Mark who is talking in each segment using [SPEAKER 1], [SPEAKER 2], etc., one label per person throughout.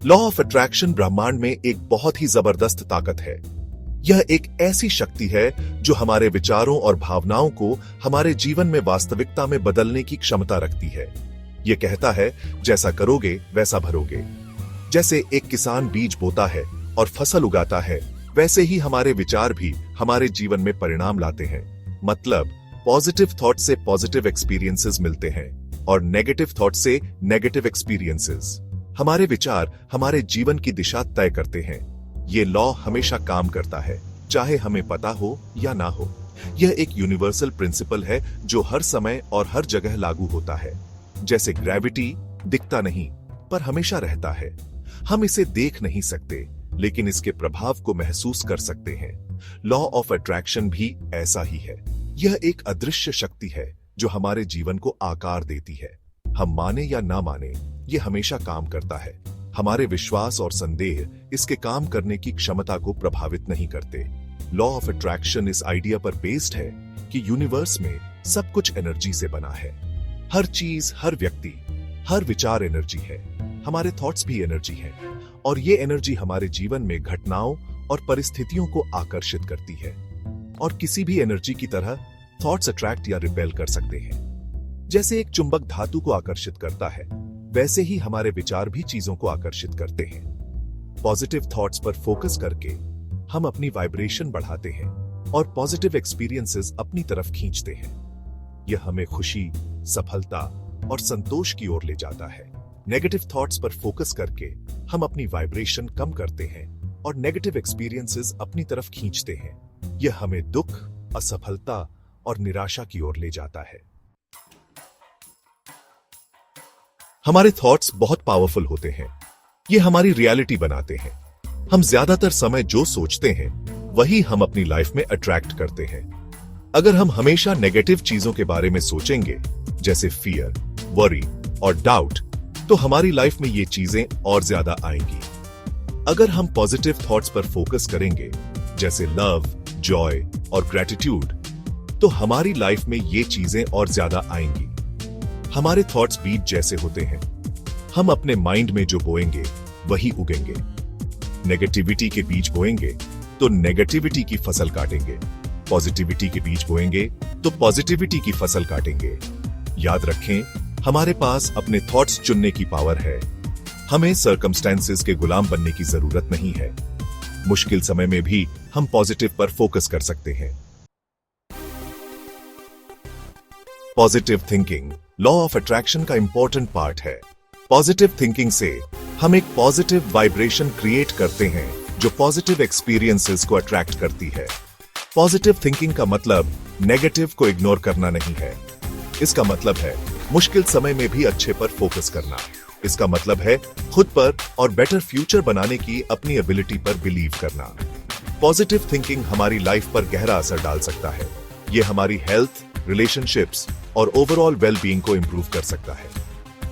[SPEAKER 1] Law of attraction ब्रह्मांड में एक बहुत ही जबरदस्त ताकत है। यह एक ऐसी शक्ति है जो हमारे विचारों और भावनाओं को हमारे जीवन में वास्तविकता में बदलने की क्षमता रखती है। यह कहता है, जैसा करोगे वैसा भरोगे। जैसे एक किसान बीज बोता है और फसल उगाता है, वैसे ही हमारे विचार भी हमारे जीवन में परिणाम लाते हैं। मतलब पॉजिटिव थॉट से पॉजिटिव एक्सपीरियंसेस मिलते हैं और नेगेटिव थॉट से नेगेटिव एक्सपीरियंसेस। हमारे विचार हमारे जीवन की दिशा तय करते हैं। ये लॉ हमेशा काम करता है, चाहे हमें पता हो या ना हो। यह एक यूनिवर्सल प्रिंसिपल है जो हर समय और हर जगह लागू होता है। जैसे ग्रेविटी दिखता नहीं पर हमेशा रहता है। हम इसे देख नहीं सकते लेकिन इसके प्रभाव को महसूस कर सकते हैं। लॉ ऑफ अट्रैक्शन भी ऐसा ही है। यह एक अदृश्य शक्ति है जो हमारे जीवन को आकार देती है। हम माने या ना माने, यह हमेशा काम करता है। हमारे विश्वास और संदेह इसके काम करने की क्षमता को प्रभावित नहीं करते। लॉ ऑफ अट्रैक्शन इस आइडिया पर बेस्ड है कि यूनिवर्स में सब कुछ एनर्जी से बना है। हर चीज, हर व्यक्ति, हर विचार एनर्जी है। हमारे थॉट्स भी एनर्जी हैं और ये एनर्जी हमारे जीवन में घटनाओं और परिस्थितियों को आकर्षित करती है। और किसी भी एनर्जी की तरह थॉट्स अट्रैक्ट या रिपेल कर सकते हैं। जैसे एक चुंबक धातु को आकर्षित करता है, वैसे ही हमारे विचार भी चीजों को आकर्षित करते हैं। पॉजिटिव थॉट्स पर फोकस करके हम अपनी वाइब्रेशन बढ़ाते हैं और पॉजिटिव एक्सपीरियंसेस अपनी तरफ खींचते हैं। यह हमें खुशी, सफलता और संतोष की ओर ले जाता है। नेगेटिव थॉट्स पर फोकस करके हम अपनी वाइब्रेशन कम करते हैं और नेगेटिव एक्सपीरियंसेस अपनी तरफ खींचते हैं। यह हमें दुख, असफलता और निराशा की ओर ले जाता है। हमारे थॉट्स बहुत पावरफुल होते हैं। ये हमारी रियलिटी बनाते हैं। हम ज्यादातर समय जो सोचते हैं वही हम अपनी लाइफ में अट्रैक्ट करते हैं। अगर हम हमेशा नेगेटिव चीजों के बारे में सोचेंगे, जैसे फियर, वरी और डाउट, तो हमारी लाइफ में ये चीजें और ज्यादा आएंगी। अगर हम पॉजिटिव थॉट्स पर फोकस करेंगे, जैसे लव, जॉय और ग्रेटिट्यूड, तो हमारी लाइफ में ये चीजें और ज्यादा आएंगी। हमारे थॉट्स बीज जैसे होते हैं। हम अपने माइंड में जो बोएंगे वही उगेंगे। नेगेटिविटी के बीज बोएंगे तो नेगेटिविटी की फसल काटेंगे। पॉजिटिविटी के बीज बोएंगे तो पॉजिटिविटी की फसल काटेंगे। याद रखें, हमारे पास अपने थॉट्स चुनने की पावर है। हमें सर्कमस्टेंसेस के गुलाम बनने की जरूरत नहीं है। मुश्किल समय में भी हम पॉजिटिव पर फोकस कर सकते हैं। Positive thinking law of attraction का इंपॉर्टेंट पार्ट है। पॉजिटिव थिंकिंग से हम एक पॉजिटिव वाइब्रेशन क्रिएट करते हैं जो पॉजिटिव एक्सपीरियंसेस को अट्रैक्ट करती है। पॉजिटिव थिंकिंग का मतलब नेगेटिव को इग्नोर करना नहीं है। इसका मतलब है मुश्किल समय में भी अच्छे पर फोकस करना। इसका मतलब है खुद पर और बेटर फ्यूचर बनाने की अपनी एबिलिटी पर बिलीव करना। पॉजिटिव थिंकिंग हमारी लाइफ पर गहरा असर डाल सकता है। यह हमारी हेल्थ, रिलेशनशिप्स और ओवरऑल वेलबीइंग को इंप्रूव कर सकता है।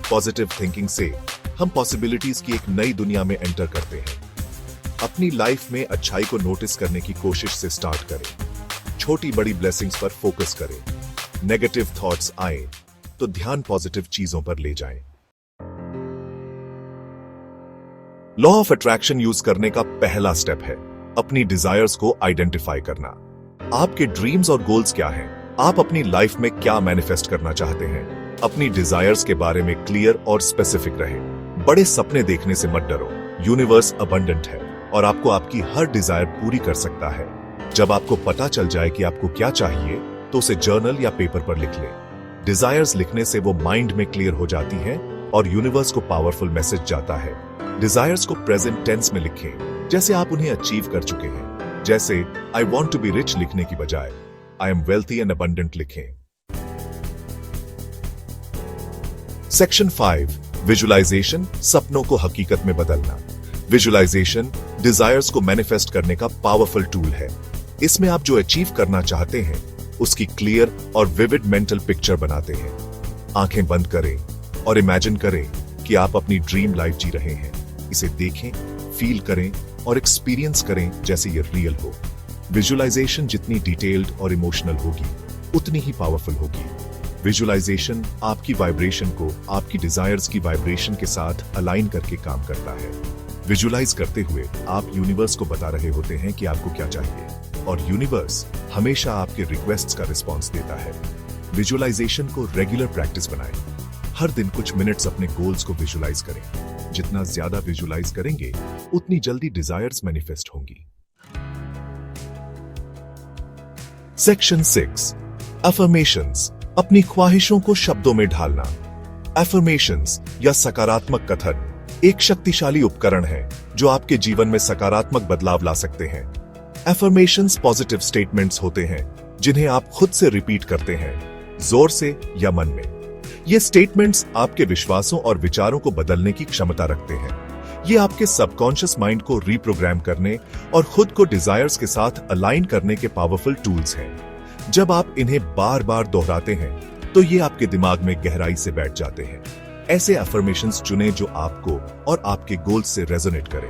[SPEAKER 1] पॉजिटिव थिंकिंग से हम पॉसिबिलिटीज की एक नई दुनिया में एंटर करते हैं। अपनी लाइफ में अच्छाई को नोटिस करने की कोशिश से स्टार्ट करें। छोटी बड़ी ब्लेसिंग्स पर फोकस करें। नेगेटिव थॉट्स आए तो ध्यान पॉजिटिव चीजों पर ले जाएं। लॉ ऑफ अट्रैक्शन यूज करने का पहला स्टेप है अपनी डिजायर्स को आइडेंटिफाई करना। आपके ड्रीम्स और गोल्स क्या हैं? आप अपनी लाइफ में क्या मैनिफेस्ट करना चाहते हैं? अपनी डिजायर्स के बारे में क्लियर और स्पेसिफिक रहें। बड़े सपने देखने से मत डरो। यूनिवर्स अबंडेंट है और आपको आपकी हर डिजायर पूरी कर सकता है। जब आपको पता चल जाए कि आपको क्या चाहिए, तो उसे जर्नल या पेपर पर लिख लें। डिजायर्स लिखने से वो माइंड में क्लियर हो जाती हैं और यूनिवर्स को पावरफुल मैसेज जाता है। डिजायर्स को प्रेजेंट टेंस में लिखें, जैसे आप उन्हें अचीव कर चुके हैं। जैसे I want to be rich लिखने की बजाय I am wealthy and abundant लिखें। सेक्शन 5 विजुअलाइजेशन, सपनों को हकीकत में बदलना। विजुअलाइजेशन डिजायर्स को मैनिफेस्ट करने का पावरफुल टूल है। इसमें आप जो अचीव करना चाहते हैं उसकी क्लियर और विविड मेंटल पिक्चर बनाते हैं। आंखें बंद करें और इमेजिन करें कि आप अपनी ड्रीम लाइफ जी रहे हैं। इसे देखें, फील करें और एक्सपीरियंस करें जैसे ये रियल हो। विजुअलाइजेशन जितनी डिटेल्ड और इमोशनल होगी, उतनी ही पावरफुल होगी। विजुअलाइजेशन आपकी वाइब्रेशन को आपकी डिजायर्स की वाइब्रेशन के साथ अलाइन करके काम करता है। विजुअलाइज करते हुए आप यूनिवर्स को बता रहे होते हैं कि आपको क्या चाहिए और यूनिवर्स हमेशा आपके रिक्वेस्ट्स का रिस्पॉन्स देता है। विजुअलाइजेशन को रेगुलर प्रैक्टिस बनाएं। हर दिन कुछ मिनट्स अपने गोल्स को विजुअलाइज करें। जितना ज्यादा विजुअलाइज करेंगे उतनी जल्दी डिजायर्स मैनिफेस्ट होंगी। सेक्शन 6 अफर्मेशंस, अपनी ख्वाहिशों को शब्दों में ढालना। अफर्मेशंस या सकारात्मक कथन एक शक्तिशाली उपकरण है जो आपके जीवन में सकारात्मक बदलाव ला सकते हैं। अफर्मेशंस पॉजिटिव स्टेटमेंट्स होते हैं जिन्हें आप खुद से रिपीट करते हैं, जोर से या मन में। ये स्टेटमेंट्स आपके विश्वासों और विचारों को बदलने की क्षमता रखते हैं। ये आपके सबकॉन्शियस माइंड को रीप्रोग्राम करने और खुद को डिजायर्स के साथ अलाइन करने के पावरफुल टूल्स हैं। जब आप इन्हें बार बार दोहराते हैं तो ये आपके दिमाग में गहराई से बैठ जाते हैं। ऐसे अफर्मेशंस चुनें जो आपको और आपके गोल्स से रेजोनेट करें।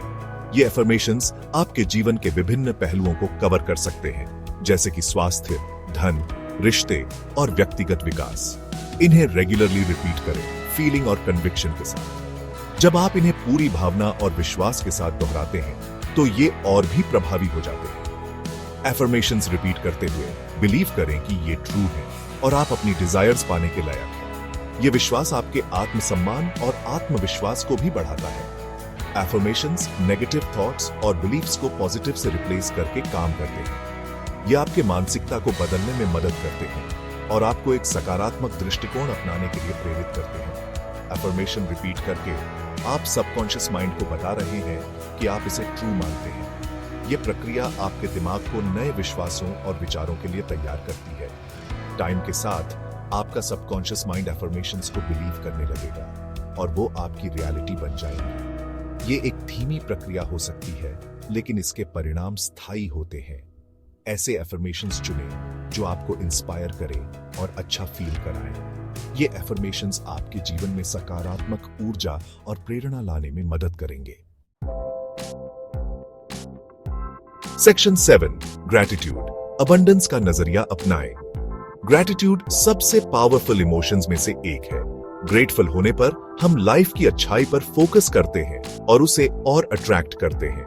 [SPEAKER 1] ये अफर्मेशंस आपके जीवन के विभिन्न पहलुओं को कवर कर सकते हैं, जैसे कि स्वास्थ्य, धन, रिश्ते और व्यक्तिगत विकास। इन्हें रेगुलरली रिपीट करें, फीलिंग और कन्विक्शन के साथ। जब आप इन्हें पूरी भावना और विश्वास के साथ दोहराते हैं तो ये और भी प्रभावी हो जाते हैं। अफर्मेशंस रिपीट करते हुए बिलीव करें कि ये ट्रू है और आप अपनी डिजायर्स पाने के लायक हैं। ये विश्वास आपके आत्मसम्मान और आत्मविश्वास को भी बढ़ाता है। अफर्मेशंस नेगेटिव थॉट्स और बिलीफ्स को पॉजिटिव से रिप्लेस करके काम करते हैं। ये आपके मानसिकता को बदलने में मदद करते हैं और आपको एक सकारात्मक दृष्टिकोण अपनाने के लिए प्रेरित करते हैं। अफर्मेशन रिपीट करके आप सबकॉन्शियस माइंड को बता रहे हैं कि आप इसे ट्रू मानते हैं। ये प्रक्रिया आपके दिमाग को नए विश्वासों और विचारों के लिए तैयार करती है। टाइम के साथ आपका सबकॉन्शियस माइंड अफर्मेशंस को बिलीव करने लगेगा और वो आपकी रियलिटी बन जाएंगी। ये एक धीमी प्रक्रिया हो सकती है, लेकिन इसके परिणाम स्थायी होते हैं। ऐसे अफर्मेशंस चुनें जो आपको इंस्पायर करें और अच्छा फील कराएं। ये अफर्मेशंस आपके जीवन में सकारात्मक ऊर्जा और प्रेरणा लाने में मदद करेंगे। सेक्शन 7 ग्रैटिट्यूड, अबंडेंस का नजरिया अपनाएं। ग्रैटिट्यूड सबसे पावरफुल इमोशंस में से एक है। ग्रेटफुल होने पर हम लाइफ की अच्छाई पर फोकस करते हैं और उसे और अट्रैक्ट करते हैं।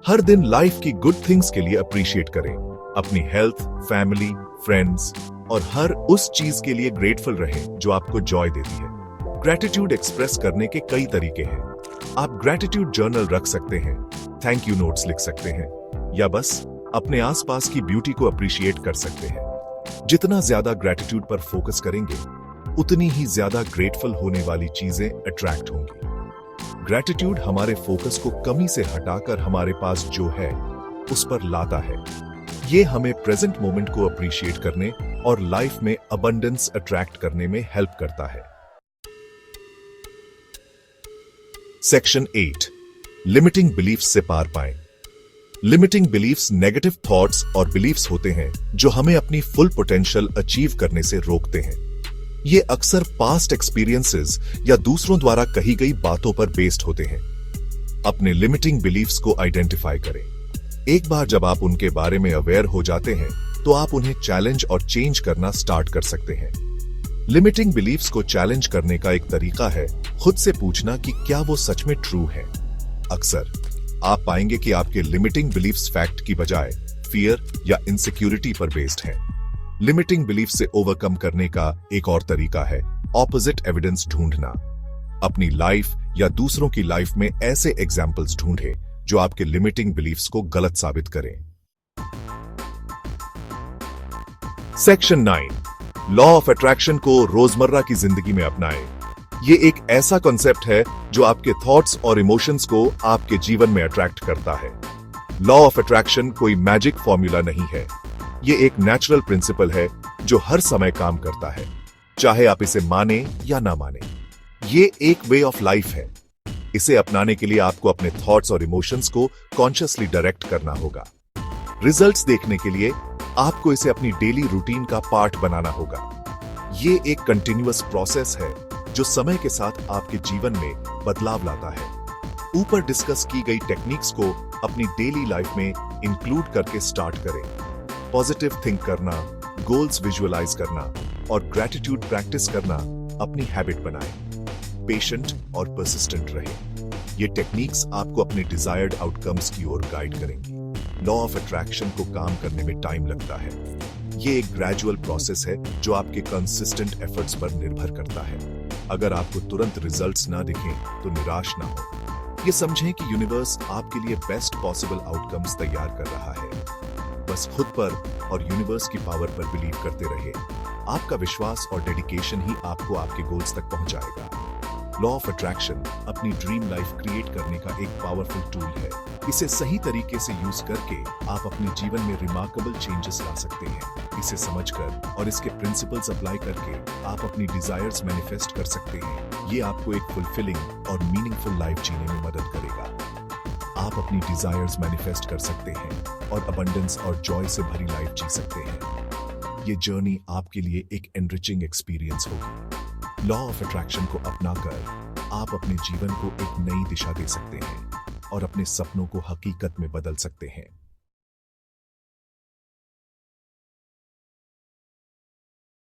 [SPEAKER 1] हर दिन लाइफ की गुड थिंग्स के लिए अप्रिशिएट करें। अपनी हेल्थ, फैमिली, फ्रेंड्स और हर उस चीज के लिए ग्रेटफुल रहें जो आपको जॉय देती है। ग्रैटिट्यूड एक्सप्रेस करने के कई तरीके हैं। आप ग्रैटिट्यूड जर्नल रख सकते हैं, थैंक यू नोट्स लिख सकते हैं या बस अपने आसपास की ब्यूटी को अप्रिशिएट कर सकते हैं। जितना ज्यादा ग्रैटिट्यूड पर फोकस करेंगे उतनी ही ज्यादा ग्रेटफुल होने वाली चीजें अट्रैक्ट होंगी। ग्रैटिट्यूड हमारे फोकस को कमी से हटाकर हमारे पास जो है उस पर लाता है। ये हमें प्रेजेंट मोमेंट को अप्रिशिएट करने और लाइफ में अबंडेंस अट्रैक्ट करने में हेल्प करता है। सेक्शन 8 लिमिटिंग बिलीफ्स से पार पाएं। लिमिटिंग बिलीफ्स नेगेटिव थॉट्स और बिलीफ्स होते हैं जो हमें अपनी फुल पोटेंशियल अचीव करने से रोकते हैं। ये अक्सर पास्ट एक्सपीरियंसेस या दूसरों द्वारा कही गई बातों पर बेस्ड होते हैं। अपने लिमिटिंग बिलीफ्स को आइडेंटिफाई करें। एक बार जब आप उनके बारे में अवेयर हो जाते हैं तो आप उन्हें चैलेंज और चेंज करना स्टार्ट कर सकते हैं। लिमिटिंग बिलीफ्स को चैलेंज करने का एक तरीका है खुद से पूछना कि क्या वो सच में ट्रू है। अक्सर आप पाएंगे कि आपके लिमिटिंग बिलीफ्स फैक्ट की बजाय फियर या इनसिक्योरिटी पर बेस्ड हैं। लिमिटिंग बिलीफ से ओवरकम करने का एक और तरीका है ऑपोजिट एविडेंस ढूंढना। अपनी लाइफ या दूसरों की लाइफ में ऐसे एग्जाम्पल्स ढूंढें जो आपके लिमिटिंग बिलीफ्स को गलत साबित करें। सेक्शन 9 लॉ ऑफ अट्रैक्शन को रोजमर्रा की जिंदगी में अपनाएं। ये एक ऐसा कॉन्सेप्ट है जो आपके थॉट्स और इमोशंस को आपके जीवन में अट्रैक्ट करता है। लॉ ऑफ अट्रैक्शन कोई मैजिक फॉर्मूला नहीं है। ये एक नेचुरल प्रिंसिपल है जो हर समय काम करता है, चाहे आप इसे माने या ना माने। ये एक वे ऑफ लाइफ है। इसे अपनाने के लिए आपको अपने थॉट्स और इमोशंस को कॉन्शियसली डायरेक्ट करना होगा। रिजल्ट्स देखने के लिए आपको इसे अपनी डेली रूटीन का पार्ट बनाना होगा। ये एक कंटिन्यूअस प्रोसेस है जो समय के साथ आपके जीवन में बदलाव लाता है। ऊपर डिस्कस की गई टेक्निक्स को अपनी डेली लाइफ में इंक्लूड करके स्टार्ट करें। पॉजिटिव थिंक करना, गोल्स विजुअलाइज करना, और ग्रैटिट्यूड प्रैक्टिस करना अपनी हैबिट बनाएं। पेशेंट और परसिस्टेंट रहें। ये टेक्निक्स आपको अपने डिजायर्ड आउटकम्स की ओर गाइड करेंगी। लॉ ऑफ अट्रैक्शन को काम करने में टाइम लगता है। ये एक ग्रेजुअल प्रोसेस है जो आपके कंसिस्टेंट एफर्ट्स पर निर्भर करता है। अगर आपको तुरंत रिजल्ट्स ना दिखें तो निराश ना हो। ये समझें कि यूनिवर्स आपके लिए बेस्ट पॉसिबल आउटकम्स तैयार कर रहा है। बस खुद पर और यूनिवर्स की पावर पर बिलीव करते रहे। आपका विश्वास और डेडिकेशन ही आपको आपके गोल्स तक पहुंचाएगा। लॉ ऑफ अट्रैक्शन अपनी ड्रीम लाइफ क्रिएट करने का एक पावरफुल टूल है। इसे सही तरीके से यूज करके आप अपने जीवन में रिमार्केबल चेंजेस ला सकते हैं। इसे समझकर और इसके प्रिंसिपल्स अप्लाई करके आप अपनी डिजायर्स मैनिफेस्ट कर सकते हैं। ये आपको एक फुलफिलिंग और मीनिंगफुल लाइफ जीने में मदद करेगा। आप अपनी डिजायर्स मैनिफेस्ट कर सकते हैं और अबंडेंस और जॉय से भरी लाइफ जी सकते हैं। ये जर्नी आपके लिए एक एनरिचिंग एक्सपीरियंस होगी। लॉ ऑफ अट्रैक्शन को अपनाकर आप अपने जीवन को एक नई दिशा दे सकते हैं और अपने सपनों को हकीकत में बदल सकते हैं।